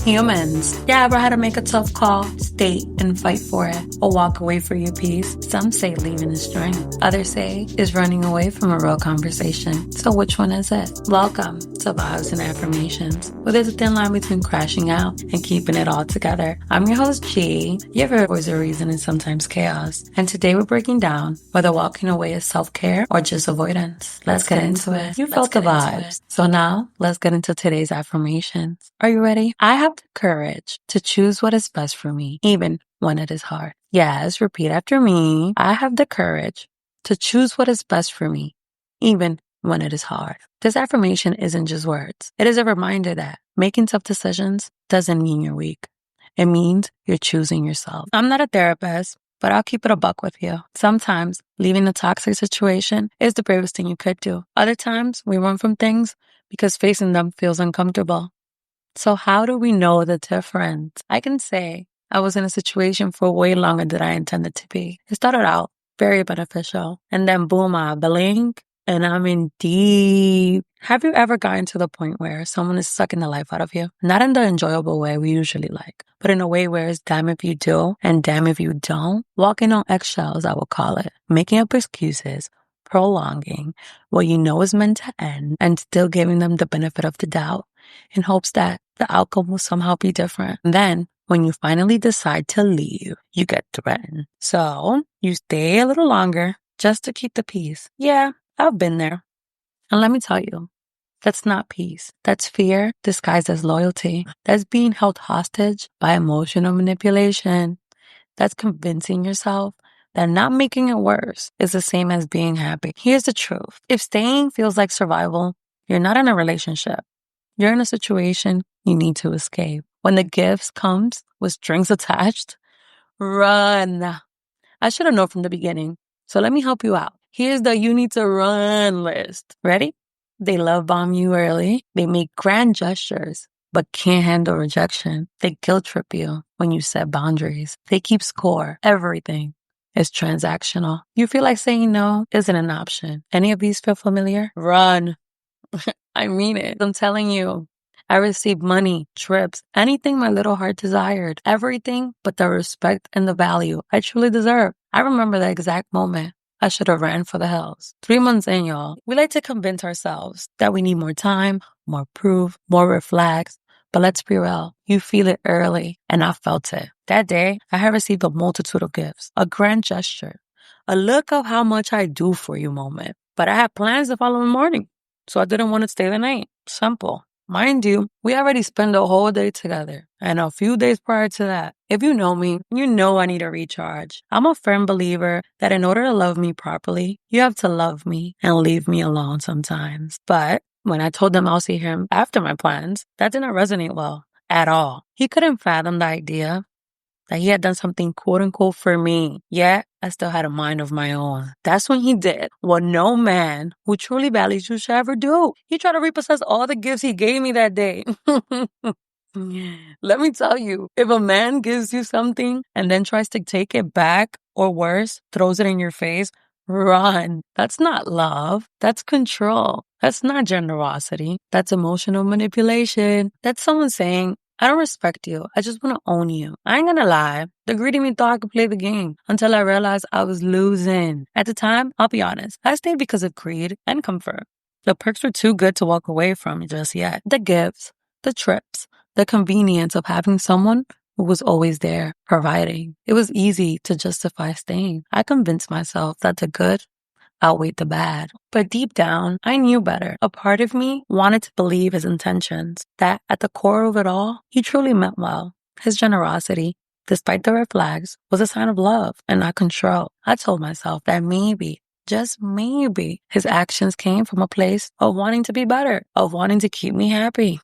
Humans, you ever had to make a tough call, stay and fight for it, or walk away for your peace? Some say leaving is strength. Others say is running away from a real conversation. So which one is it? Welcome to Vibes and Affirmations, where there's a thin line between crashing out and keeping it all together. I'm your host, G. Your always a reason and sometimes chaos. And today we're breaking down whether walking away is self-care or just avoidance. Let's get into it. You felt the vibes. So now let's get into today's affirmations. Are you ready? I have the courage to choose what is best for me, even when it is hard. Yes, repeat after me. I have the courage to choose what is best for me, even when it is hard. This affirmation isn't just words. It is a reminder that making tough decisions doesn't mean you're weak. It means you're choosing yourself. I'm not a therapist, but I'll keep it a buck with you. Sometimes leaving a toxic situation is the bravest thing you could do. Other times we run from things because facing them feels uncomfortable. So how do we know the difference? I can say I was in a situation for way longer than I intended to be. It started out very beneficial, and then boom, I blink, and I'm in deep. Have you ever gotten to the point where someone is sucking the life out of you? Not in the enjoyable way we usually like, but in a way where it's damn if you do and damn if you don't. Walking on eggshells, I will call it. Making up excuses, prolonging what you know is meant to end, and still giving them the benefit of the doubt in hopes that the outcome will somehow be different. And then when you finally decide to leave, you get threatened. So you stay a little longer just to keep the peace. Yeah, I've been there. And let me tell you, that's not peace. That's fear disguised as loyalty. That's being held hostage by emotional manipulation. That's convincing yourself that not making it worse is the same as being happy. Here's the truth. If staying feels like survival, you're not in a relationship. You're in a situation you need to escape. When the gifts comes with strings attached, run. I should have known from the beginning. So let me help you out. Here's the you need to run list. Ready? They love bomb you early. They make grand gestures, but can't handle rejection. They guilt trip you when you set boundaries. They keep score. Everything is transactional. You feel like saying no isn't an option. Any of these feel familiar? Run. I mean it. I'm telling you. I received money, trips, anything my little heart desired. Everything but the respect and the value I truly deserve. I remember the exact moment I should have ran for the hills. 3 months in, y'all. We like to convince ourselves that we need more time, more proof, more red flags. But let's be real. You feel it early, and I felt it. That day, I had received a multitude of gifts, a grand gesture, a look of how much I do for you moment. But I had plans the following morning, so I didn't want to stay the night. Simple. Mind you, we already spent the whole day together, and a few days prior to that. If you know me, you know I need a recharge. I'm a firm believer that in order to love me properly, you have to love me and leave me alone sometimes. But when I told him I'll see him after my plans, that didn't resonate well at all. He couldn't fathom the idea that he had done something quote unquote for me, yet I still had a mind of my own. That's when he did what no man who truly values you should ever do. He tried to repossess all the gifts he gave me that day. Let me tell you, if a man gives you something and then tries to take it back, or worse, throws it in your face, run. That's not love. That's control. That's not generosity. That's emotional manipulation. That's someone saying, I don't respect you. I just want to own you. I ain't gonna lie. The greedy me thought I could play the game until I realized I was losing. At the time, I'll be honest, I stayed because of greed and comfort. The perks were too good to walk away from just yet. The gifts, the trips, the convenience of having someone who was always there, providing. It was easy to justify staying. I convinced myself that the good outweighed the bad. But deep down, I knew better. A part of me wanted to believe his intentions, that at the core of it all, he truly meant well. His generosity, despite the red flags, was a sign of love and not control. I told myself that maybe, just maybe, his actions came from a place of wanting to be better, of wanting to keep me happy.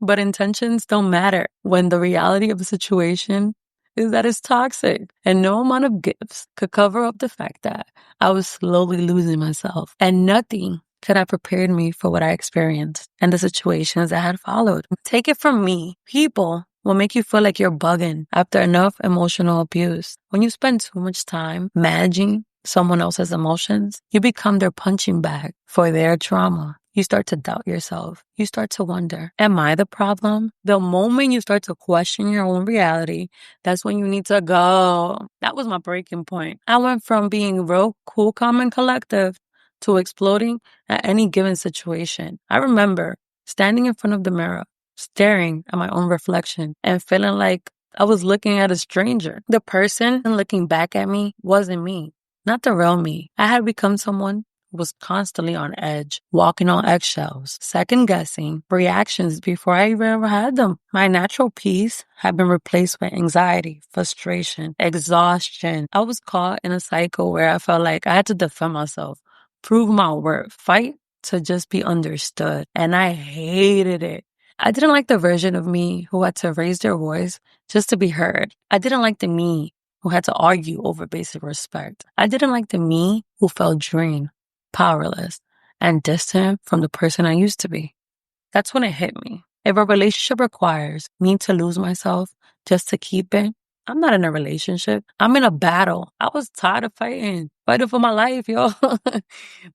But intentions don't matter when the reality of the situation is that it's toxic, and no amount of gifts could cover up the fact that I was slowly losing myself, and nothing could have prepared me for what I experienced and the situations that had followed. Take it from me. People will make you feel like you're bugging after enough emotional abuse. When you spend too much time managing someone else's emotions, you become their punching bag for their trauma. you start to doubt yourself. You start to wonder, am I the problem? The moment you start to question your own reality, that's when you need to go. That was my breaking point. I went from being real cool, calm, and collective to exploding at any given situation. I remember standing in front of the mirror, staring at my own reflection and feeling like I was looking at a stranger. The person looking back at me wasn't me, not the real me. I had become someone who was constantly on edge, walking on eggshells, second guessing reactions before I even ever had them. My natural peace had been replaced with anxiety, frustration, exhaustion. I was caught in a cycle where I felt like I had to defend myself, prove my worth, fight to just be understood. And I hated it. I didn't like the version of me who had to raise their voice just to be heard. I didn't like the me who had to argue over basic respect. I didn't like the me who felt drained, powerless, and distant from the person I used to be. That's when it hit me. If a relationship requires me to lose myself just to keep it, I'm not in a relationship. I'm in a battle. I was tired of fighting for my life, yo.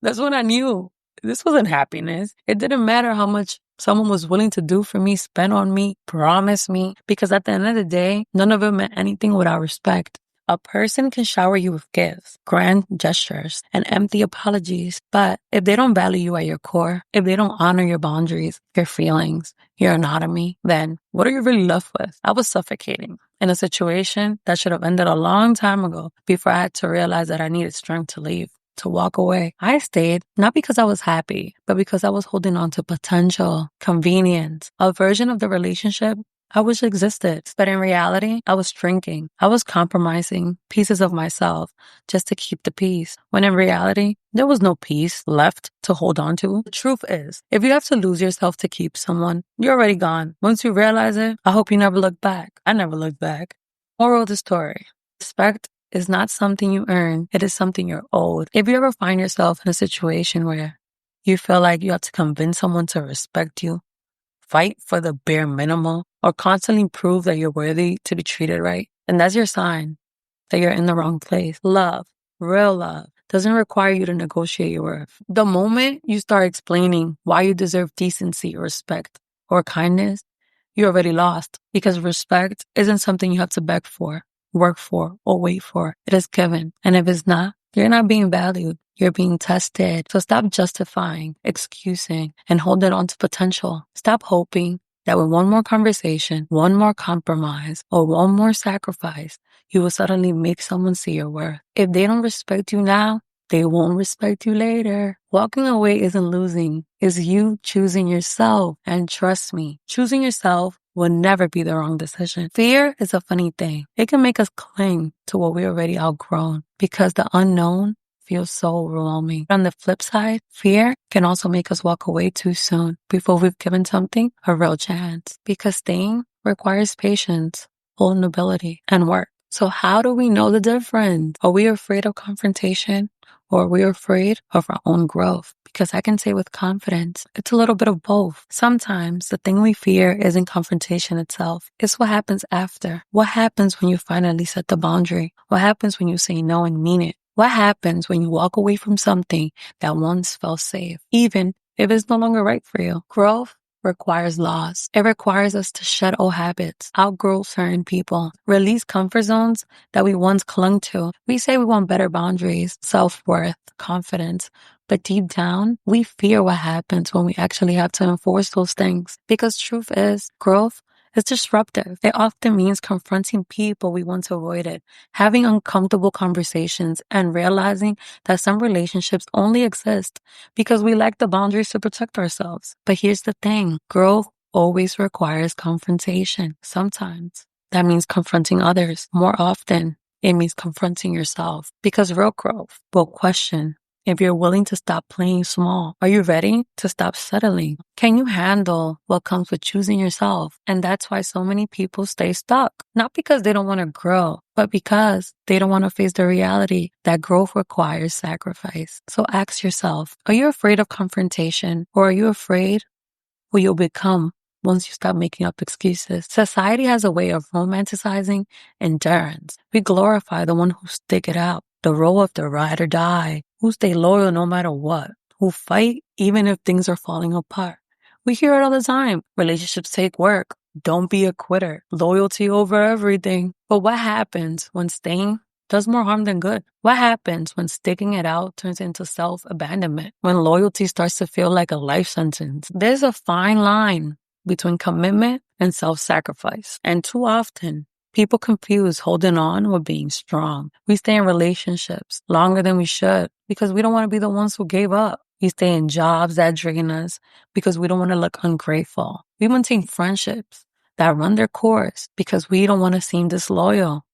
That's when I knew this wasn't happiness. It didn't matter how much someone was willing to do for me, spend on me, promise me, because at the end of the day, none of it meant anything without respect. A person can shower you with gifts, grand gestures, and empty apologies, but if they don't value you at your core, if they don't honor your boundaries, your feelings, your anatomy, then what are you really left with? I was suffocating in a situation that should have ended a long time ago before I had to realize that I needed strength to leave, to walk away. I stayed not because I was happy, but because I was holding on to potential, convenience, a version of the relationship I wish existed. But in reality, I was shrinking. I was compromising pieces of myself just to keep the peace. When in reality, there was no peace left to hold on to. The truth is, if you have to lose yourself to keep someone, you're already gone. Once you realize it, I hope you never look back. I never looked back. Moral of the story: respect is not something you earn. It is something you're owed. If you ever find yourself in a situation where you feel like you have to convince someone to respect you, fight for the bare minimum, or constantly prove that you're worthy to be treated right, then that's your sign that you're in the wrong place. Love, real love, doesn't require you to negotiate your worth. The moment you start explaining why you deserve decency or respect or kindness, you're already lost, because respect isn't something you have to beg for, work for, or wait for. It is given. And if it's not, you're not being valued. You're being tested. So stop justifying, excusing, and holding on to potential. Stop hoping that with one more conversation, one more compromise, or one more sacrifice, you will suddenly make someone see your worth. If they don't respect you now, they won't respect you later. Walking away isn't losing. It's you choosing yourself. And trust me, choosing yourself will never be the wrong decision. Fear is a funny thing. It can make us cling to what we already outgrown because the unknown feels so overwhelming. On the flip side, fear can also make us walk away too soon before we've given something a real chance, because staying requires patience, vulnerability, and work. So how do we know the difference? Are we afraid of confrontation, or are we afraid of our own growth? Because I can say with confidence, it's a little bit of both. Sometimes the thing we fear isn't confrontation itself. It's what happens after. What happens when you finally set the boundary? What happens when you say no and mean it? What happens when you walk away from something that once felt safe, even if it's no longer right for you? Growth requires loss. It requires us to shed old habits, outgrow certain people, release comfort zones that we once clung to. We say we want better boundaries, self-worth, confidence, but deep down, we fear what happens when we actually have to enforce those things. Because truth is, growth is disruptive. It often means confronting people we once avoided, having uncomfortable conversations, and realizing that some relationships only exist because we lack the boundaries to protect ourselves. But here's the thing: growth always requires confrontation. Sometimes that means confronting others. More often, it means confronting yourself, because real growth will question if you're willing to stop playing small. Are you ready to stop settling? Can you handle what comes with choosing yourself? And that's why so many people stay stuck. Not because they don't want to grow, but because they don't want to face the reality that growth requires sacrifice. So ask yourself, are you afraid of confrontation, or are you afraid who you'll become once you stop making up excuses? Society has a way of romanticizing endurance. We glorify the one who stick it out, the role of the ride or die, who stay loyal no matter what, who fight even if things are falling apart. We hear it all the time. Relationships take work. Don't be a quitter. Loyalty over everything. But what happens when staying does more harm than good? What happens when sticking it out turns into self-abandonment? When loyalty starts to feel like a life sentence? There's a fine line between commitment and self-sacrifice. And too often, people confuse holding on with being strong. We stay in relationships longer than we should because we don't want to be the ones who gave up. We stay in jobs that drain us because we don't want to look ungrateful. We maintain friendships that run their course because we don't want to seem disloyal.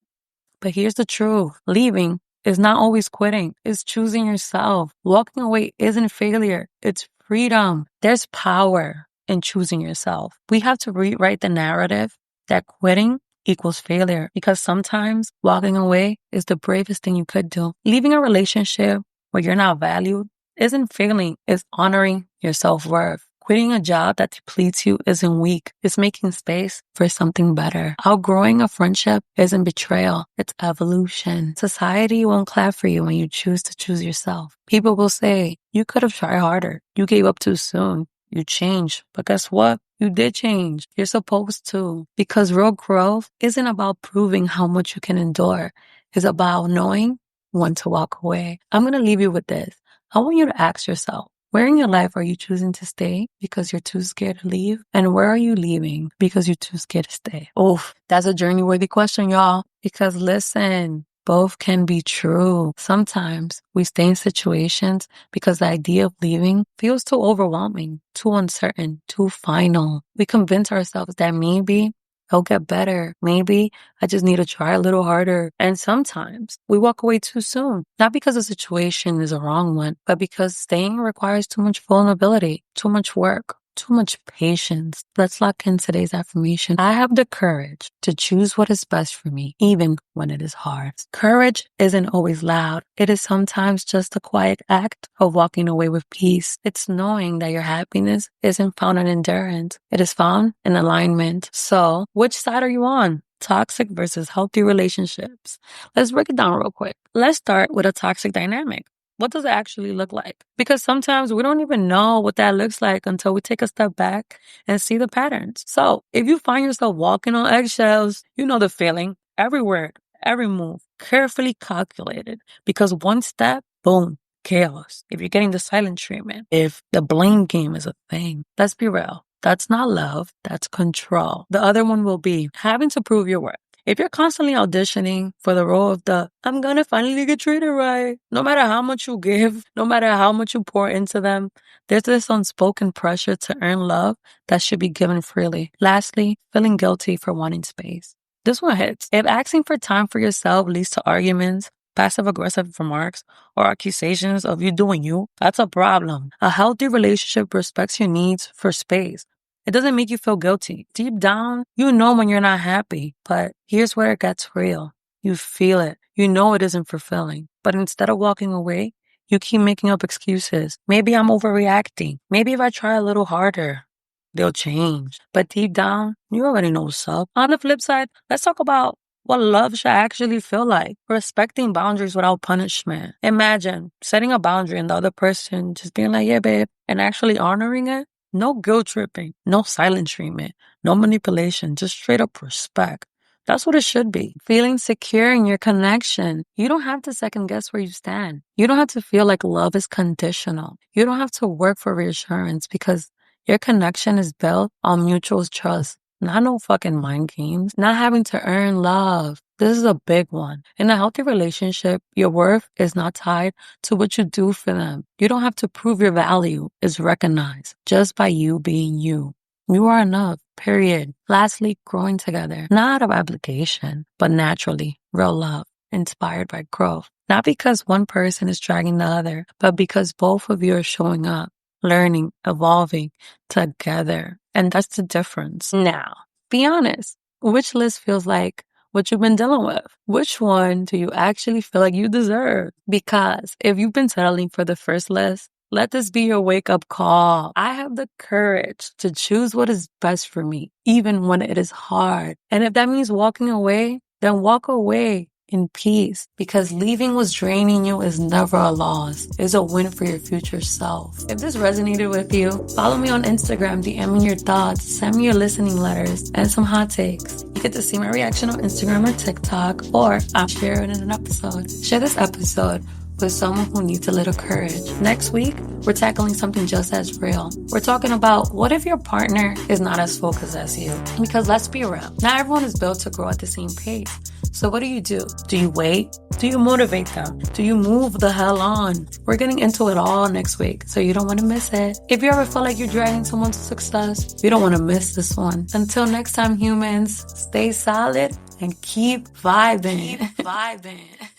But here's the truth. Leaving is not always quitting. It's choosing yourself. Walking away isn't failure. It's freedom. There's power in choosing yourself. We have to rewrite the narrative that quitting equals failure because sometimes walking away is the bravest thing you could do. Leaving a relationship where you're not valued isn't failing. It's honoring your self-worth. Quitting a job that depletes you isn't weak. It's making space for something better. Outgrowing a friendship isn't betrayal. It's evolution. Society won't clap for you when you choose to choose yourself. People will say, you could have tried harder. You gave up too soon. You changed. But guess what? You did change. You're supposed to. Because real growth isn't about proving how much you can endure. It's about knowing when to walk away. I'm going to leave you with this. I want you to ask yourself, where in your life are you choosing to stay because you're too scared to leave? And where are you leaving because you're too scared to stay? Oof, that's a journey-worthy question, y'all. Because listen, both can be true. Sometimes we stay in situations because the idea of leaving feels too overwhelming, too uncertain, too final. We convince ourselves that maybe it'll get better. Maybe I just need to try a little harder. And sometimes we walk away too soon, not because the situation is a wrong one, but because staying requires too much vulnerability, too much work, too much patience. Let's lock in today's affirmation. I have the courage to choose what is best for me, even when it is hard. Courage isn't always loud. It is sometimes just a quiet act of walking away with peace. It's knowing that your happiness isn't found in endurance. It is found in alignment. So, which side are you on? Toxic versus healthy relationships. Let's break it down real quick. Let's start with a toxic dynamic. What does it actually look like? Because sometimes we don't even know what that looks like until we take a step back and see the patterns. So if you find yourself walking on eggshells, you know the feeling. Every word, every move, carefully calculated. Because one step, boom, chaos. If you're getting the silent treatment, if the blame game is a thing, let's be real. That's not love, that's control. The other one will be having to prove your worth. If you're constantly auditioning for the role of I'm gonna finally get treated right, no matter how much you give, no matter how much you pour into them, there's this unspoken pressure to earn love that should be given freely. Lastly, feeling guilty for wanting space. This one hits. If asking for time for yourself leads to arguments, passive-aggressive remarks, or accusations of you doing you, that's a problem. A healthy relationship respects your needs for space. It doesn't make you feel guilty. Deep down, you know when you're not happy, but here's where it gets real. You feel it. You know it isn't fulfilling. But instead of walking away, you keep making up excuses. Maybe I'm overreacting. Maybe if I try a little harder, they'll change. But deep down, you already know what's up. On the flip side, let's talk about what love should actually feel like. Respecting boundaries without punishment. Imagine setting a boundary and the other person just being like, yeah, babe, and actually honoring it. No guilt tripping, no silent treatment, no manipulation, just straight up respect. That's what it should be. Feeling secure in your connection. You don't have to second guess where you stand. You don't have to feel like love is conditional. You don't have to work for reassurance because your connection is built on mutual trust. Not no fucking mind games. Not having to earn love. This is a big one. In a healthy relationship, your worth is not tied to what you do for them. You don't have to prove your value is recognized just by you being you. You are enough, period. Lastly, growing together. Not out of obligation, but naturally. Real love, inspired by growth. Not because one person is dragging the other, but because both of you are showing up, learning, evolving together. And that's the difference. Now, be honest. Which list feels like what you've been dealing with? Which one do you actually feel like you deserve? Because if you've been settling for the first list, let this be your wake-up call. I have the courage to choose what is best for me, even when it is hard. And if that means walking away, then walk away. in peace, because leaving what's draining you is never a loss. It's a win for your future self. If this resonated with you, follow me on Instagram, DM me your thoughts, send me your listening letters, and some hot takes. You get to see my reaction on Instagram or TikTok, or I'll share it in an episode. Share this episode with someone who needs a little courage. Next week, we're tackling something just as real. We're talking about, what if your partner is not as focused as you? Because let's be real, not everyone is built to grow at the same pace. So what do? Do you wait? Do you motivate them? Do you move the hell on? We're getting into it all next week, so you don't want to miss it. If you ever feel like you're dragging someone to success, you don't want to miss this one. Until next time, humans, stay solid and keep vibing. Keep vibing.